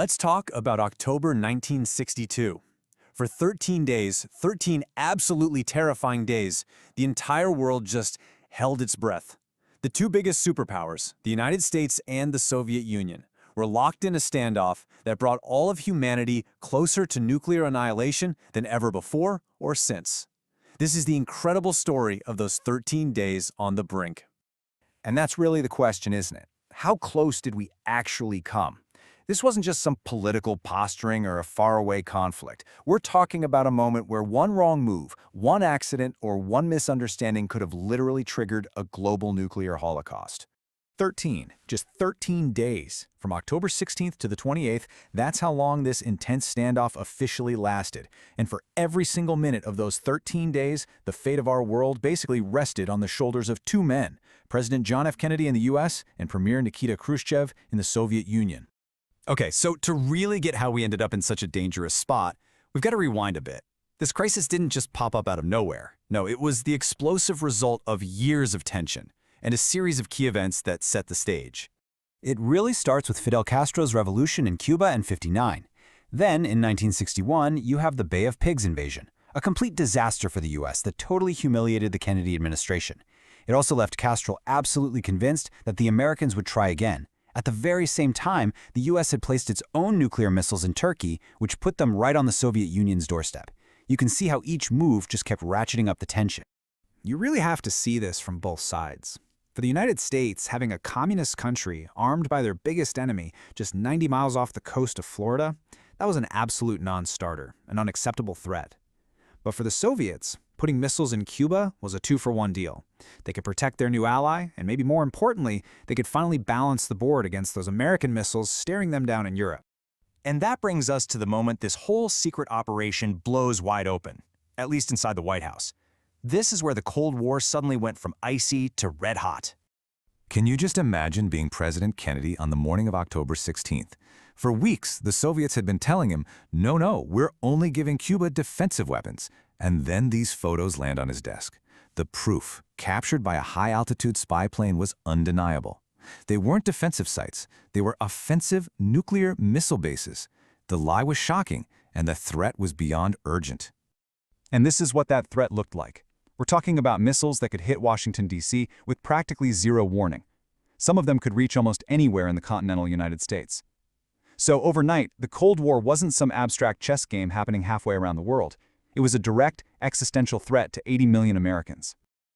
Let's talk about October 1962. For 13 days, 13 absolutely terrifying days, the entire world just held its breath. The two biggest superpowers, the United States and the Soviet Union, were locked in a standoff that brought all of humanity closer to nuclear annihilation than ever before or since. This is the incredible story of those 13 days on the brink. And that's really the question, isn't it? How close did we actually come? This wasn't just some political posturing or a faraway conflict. We're talking about a moment where one wrong move, one accident, or one misunderstanding could have literally triggered a global nuclear holocaust. Just 13 days. From October 16th to the 28th, that's how long this intense standoff officially lasted. And for every single minute of those 13 days, the fate of our world basically rested on the shoulders of two men, President John F. Kennedy in the US and Premier Nikita Khrushchev in the Soviet Union. Okay, so to really get how we ended up in such a dangerous spot, we've got to rewind a bit. This crisis didn't just pop up out of nowhere. No, it was the explosive result of years of tension and a series of key events that set the stage. It really starts with Fidel Castro's revolution in Cuba in '59. Then, in 1961, you have the Bay of Pigs invasion, a complete disaster for the US that totally humiliated the Kennedy administration. It also left Castro absolutely convinced that the Americans would try again. At the very same time, the US had placed its own nuclear missiles in Turkey, which put them right on the Soviet Union's doorstep. You can see how each move just kept ratcheting up the tension. You really have to see this from both sides. For the United States, having a communist country armed by their biggest enemy just 90 miles off the coast of Florida, that was an absolute non-starter, an unacceptable threat. But for the Soviets, putting missiles in Cuba was a two-for-one deal. They could protect their new ally, and maybe more importantly, they could finally balance the board against those American missiles staring them down in Europe. And that brings us to the moment this whole secret operation blows wide open, at least inside the White House. This is where the Cold War suddenly went from icy to red hot. Can you just imagine being President Kennedy on the morning of October 16th? For weeks, the Soviets had been telling him, no, we're only giving Cuba defensive weapons. And then these photos land on his desk. The proof, captured by a high-altitude spy plane, was undeniable. They weren't defensive sites. They were offensive nuclear missile bases. The lie was shocking, and the threat was beyond urgent. And this is what that threat looked like. We're talking about missiles that could hit Washington, D.C. with practically zero warning. Some of them could reach almost anywhere in the continental United States. So overnight, the Cold War wasn't some abstract chess game happening halfway around the world. It was a direct, existential threat to 80 million Americans.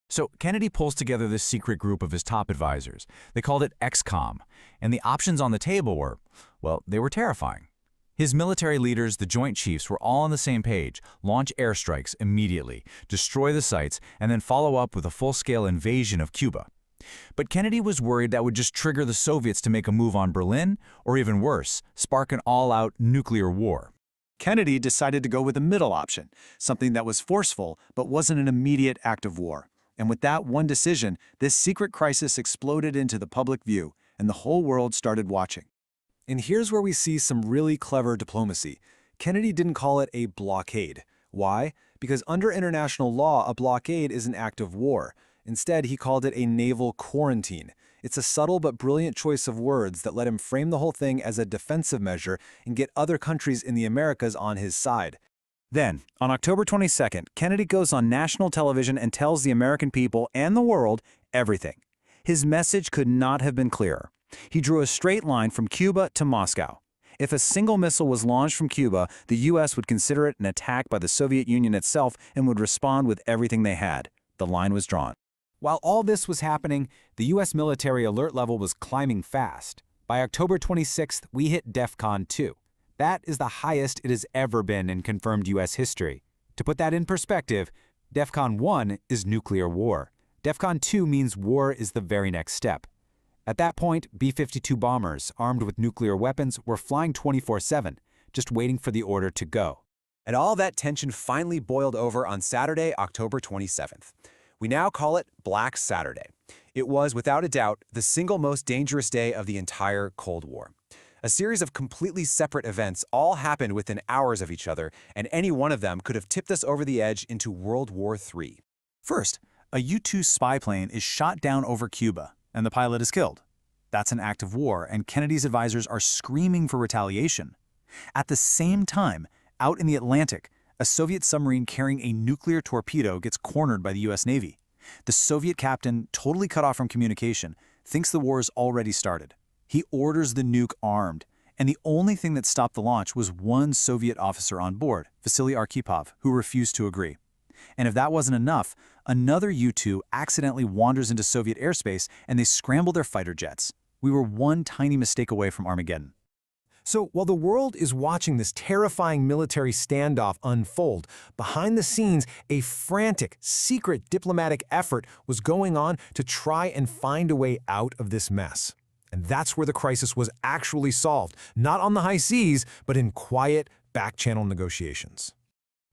So Kennedy pulls together this secret group of his top advisors. They called it EXCOMM, and the options on the table were, well, they were terrifying. His military leaders, the Joint Chiefs, were all on the same page: launch airstrikes immediately, destroy the sites, and then follow up with a full-scale invasion of Cuba. But Kennedy was worried that would just trigger the Soviets to make a move on Berlin, or even worse, spark an all-out nuclear war. Kennedy decided to go with the middle option, something that was forceful but wasn't an immediate act of war. And with that one decision, this secret crisis exploded into the public view, and the whole world started watching. And here's where we see some really clever diplomacy. Kennedy didn't call it a blockade. Why? Because under international law, a blockade is an act of war. Instead, he called it a naval quarantine. It's a subtle but brilliant choice of words that let him frame the whole thing as a defensive measure and get other countries in the Americas on his side. Then, on October 22nd, Kennedy goes on national television and tells the American people and the world everything. His message could not have been clearer. He drew a straight line from Cuba to Moscow. If a single missile was launched from Cuba, the U.S. would consider it an attack by the Soviet Union itself and would respond with everything they had. The line was drawn. While all this was happening, the U.S. military alert level was climbing fast. By October 26th, we hit DEFCON 2. That is the highest it has ever been in confirmed U.S. history. To put that in perspective, DEFCON 1 is nuclear war. DEFCON 2 means war is the very next step. At that point, B-52 bombers, armed with nuclear weapons, were flying 24/7, just waiting for the order to go. And all that tension finally boiled over on Saturday, October 27th. We now call it Black Saturday. It was, without a doubt, the single most dangerous day of the entire Cold War. A series of completely separate events all happened within hours of each other, and any one of them could have tipped us over the edge into World War III. First, a U-2 spy plane is shot down over Cuba, and the pilot is killed. That's an act of war, and Kennedy's advisors are screaming for retaliation. At the same time, out in the Atlantic, a Soviet submarine carrying a nuclear torpedo gets cornered by the US Navy. The Soviet captain, totally cut off from communication, thinks the war has already started. He orders the nuke armed, and the only thing that stopped the launch was one Soviet officer on board, Vasily Arkhipov, who refused to agree. And if that wasn't enough, another U-2 accidentally wanders into Soviet airspace and they scramble their fighter jets. We were one tiny mistake away from Armageddon. So while the world is watching this terrifying military standoff unfold, behind the scenes, a frantic, secret diplomatic effort was going on to try and find a way out of this mess. And that's where the crisis was actually solved, not on the high seas, but in quiet, back-channel negotiations.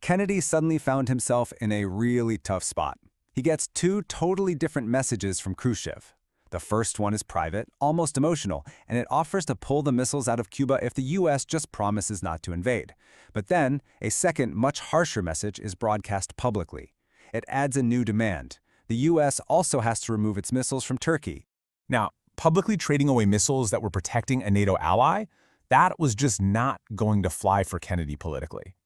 Kennedy suddenly found himself in a really tough spot. He gets two totally different messages from Khrushchev. The first one is private, almost emotional, and it offers to pull the missiles out of Cuba if the U.S. just promises not to invade. But then, a second, much harsher message is broadcast publicly. It adds a new demand. The U.S. also has to remove its missiles from Turkey. Now, publicly trading away missiles that were protecting a NATO ally, that was just not going to fly for Kennedy politically.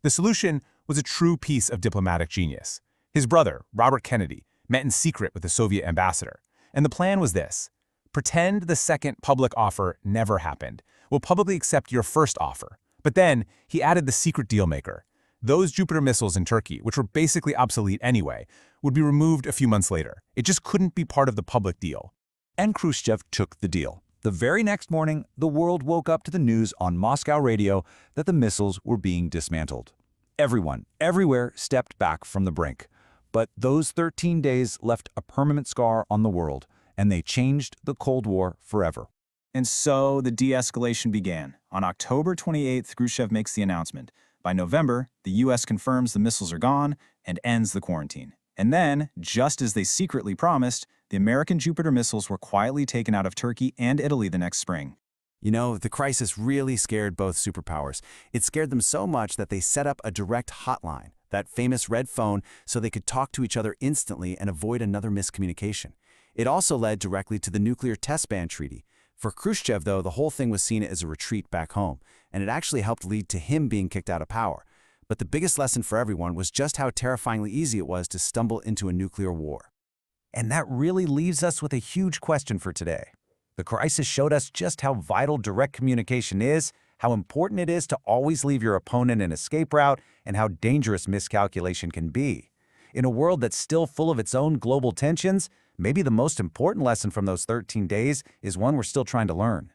The solution was a true piece of diplomatic genius. His brother, Robert Kennedy, met in secret with the Soviet ambassador. And the plan was this: pretend the second public offer never happened. We'll publicly accept your first offer. But then he added the secret deal maker. Those Jupiter missiles in Turkey, which were basically obsolete anyway, would be removed a few months later. It just couldn't be part of the public deal. And Khrushchev took the deal. The very next morning, the world woke up to the news on Moscow radio that the missiles were being dismantled. Everyone, everywhere, stepped back from the brink. But those 13 days left a permanent scar on the world, and they changed the Cold War forever. And so the de-escalation began. On October 28th, Khrushchev makes the announcement. By November, the U.S. confirms the missiles are gone and ends the quarantine. And then, just as they secretly promised, the American Jupiter missiles were quietly taken out of Turkey and Italy the next spring. You know, the crisis really scared both superpowers. It scared them so much that they set up a direct hotline, that famous red phone, so they could talk to each other instantly and avoid another miscommunication. It also led directly to the nuclear test ban treaty. For Khrushchev, though, the whole thing was seen as a retreat back home, and it actually helped lead to him being kicked out of power. But the biggest lesson for everyone was just how terrifyingly easy it was to stumble into a nuclear war. And that really leaves us with a huge question for today. The crisis showed us just how vital direct communication is, how important it is to always leave your opponent an escape route, and how dangerous miscalculation can be. In a world that's still full of its own global tensions, maybe the most important lesson from those 13 days is one we're still trying to learn.